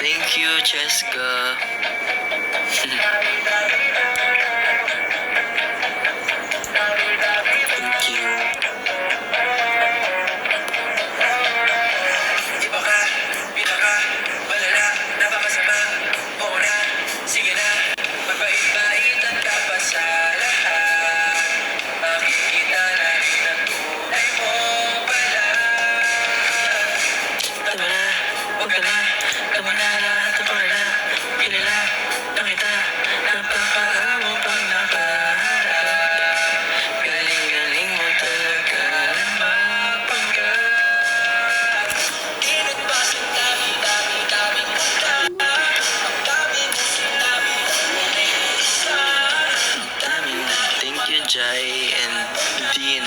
Thank you, Cheska. Thank you. Iba ka, pinaka, malala, napakasama. Oo na, sige na, magpait-baitan ka pa sa lahat. Makikita na rin ang tunay mo pala. Tama na, huwag ka na, tama na lahat ang pala. Kilala, nakita, napakaamo pang nakaharap. Galing-galing mo talaga na mapangkat. Inagpasan dami-daming kanta. Ang dami mo sinabi, dami na isa. Ang dami na. Thank you, Jai and Dean.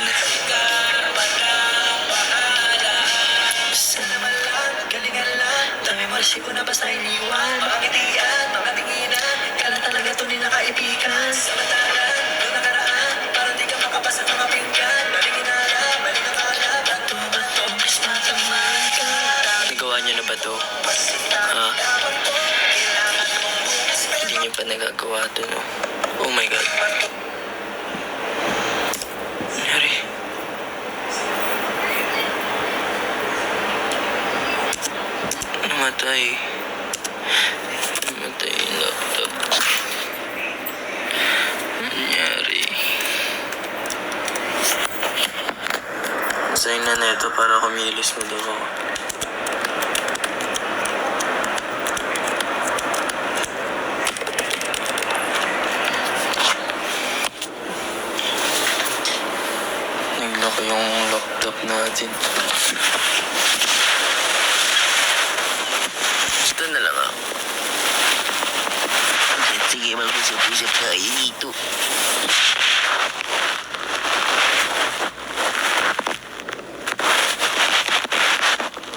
Sana naman lang, galingan lang. Dami mo resibo na basta iniwan. Mga ngitian, mga tinginan. Kailan talaga tunay na kaibigan. Samantalan, noong nakaraan. Parang di ka makabasa ng mga pinggan. Maling inala, maling nakala. Bato, please matamaan ka. Nagawa niyo na ba to? Ha? Hindi niyo pa nagagawa to, no? Oh my God. Nangyari? Namatay. Namatay yung laptop. Nangyari. Sign na neto para kumilos mo daw ako. Nagloko yung laptop natin. Ito na lang ako. Sige, mag-usap-usap tayo dito.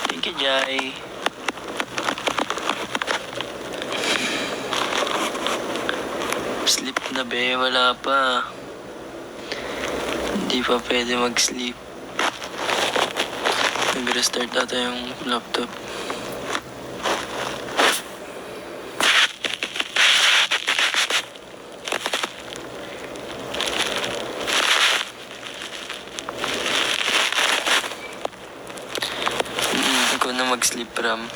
Thank you, Jai. Sleep na be, wala pa. Hindi pa pwede mag-sleep. Nag-restart ata yung laptop. Ikaw na mag-sleep, Ram.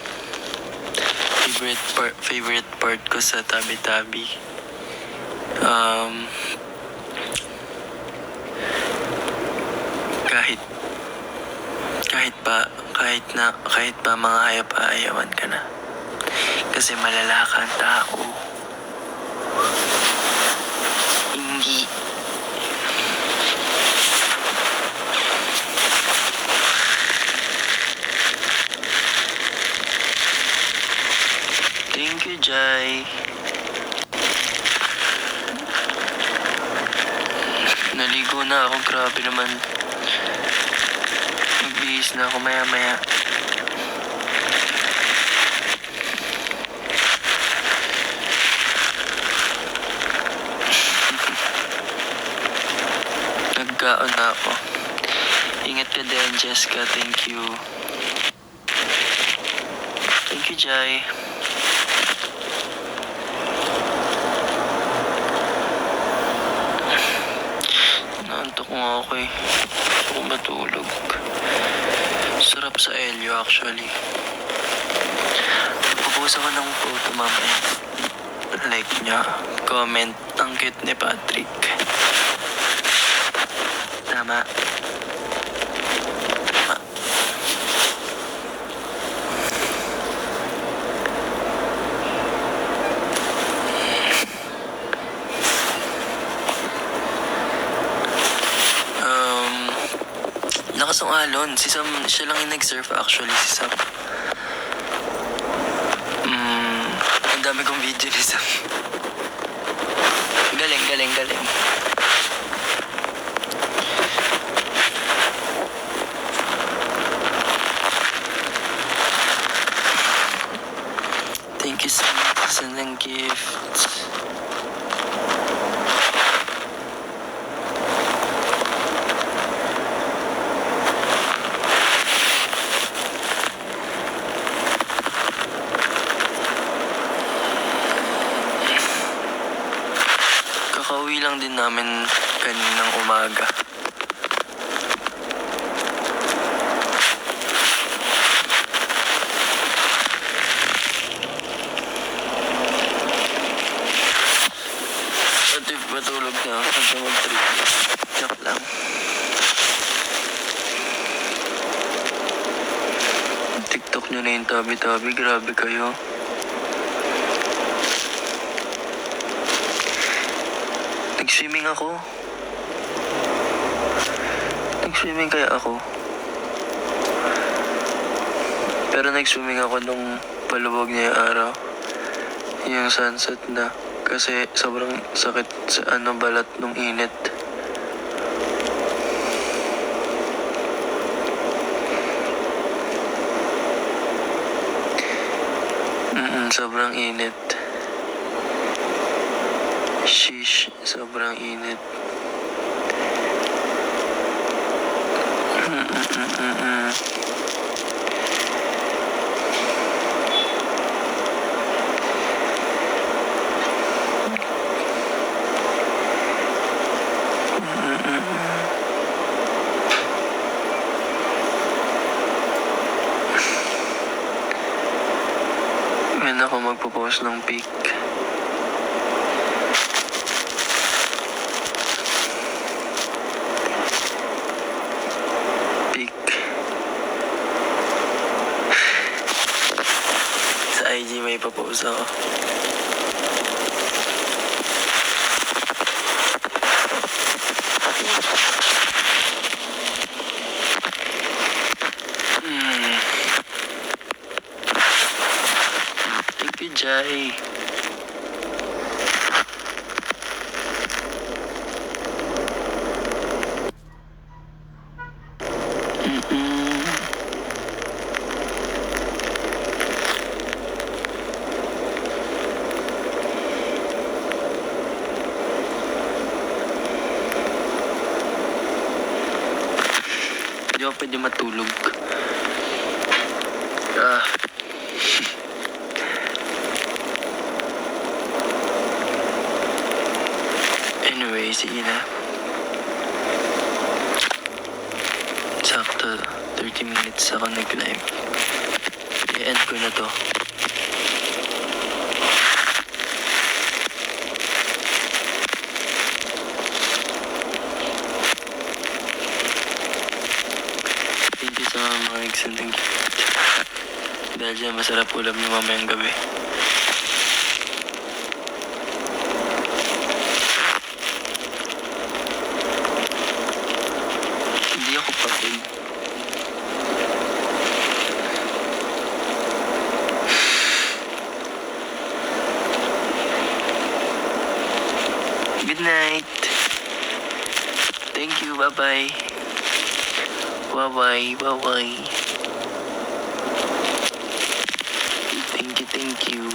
Favorite part ko sa tabi-tabi. Kahit pa mga hayop-ayawan ka na. Kasi malala kang tao. Hindi. Thank you, Jai. Naligo na ako, grabe naman. Magbihis na ako maya-maya. Nagkaon na ako. Ingat ka din, Jessica. Thank you. Thank you, Jai. Naantok nga ako eh. Gusto ko matulog. Sarap sa Elio actually. Pagpupost ako ng photo mamaya. Like niya. Comment. Ang cute ni Patrick. Tama. Tama. Lakas ng alon. Si Sam, siya lang yung nag-surf actually, si Sam. Ang dami kong video ni Sam. Galing. Thank you so much sa ng gifts. lang din namin kaninang umaga. At if matulog na, hanggang mag-trip. Joke lang. TikTok nyo na yung tabi-tabi, grabe kayo. Nag-swimming ako. Nag-swimming kaya ako. Pero nag-swimming ako nung paluwag niya yung araw. Yung sunset na. Kasi sobrang sakit sa balat nung init. Sobrang init. Sheesh, sobrang init. Ngayon ako magpo-post ng pic. Sa IG may ipopost ako. Thank you, Jai. Hindi ako pwede matulog. Anyway, sige na. Sakto, 30 minutes ako nag-live. I-end ko na to. Thank you sa mga nagsending gift. Dahil dyan, masarap ulam niyo mamayang gabi. Hindi ako pagod. Good night. Thank you. Bye-bye. Bye-bye. Bye-bye. Thank you.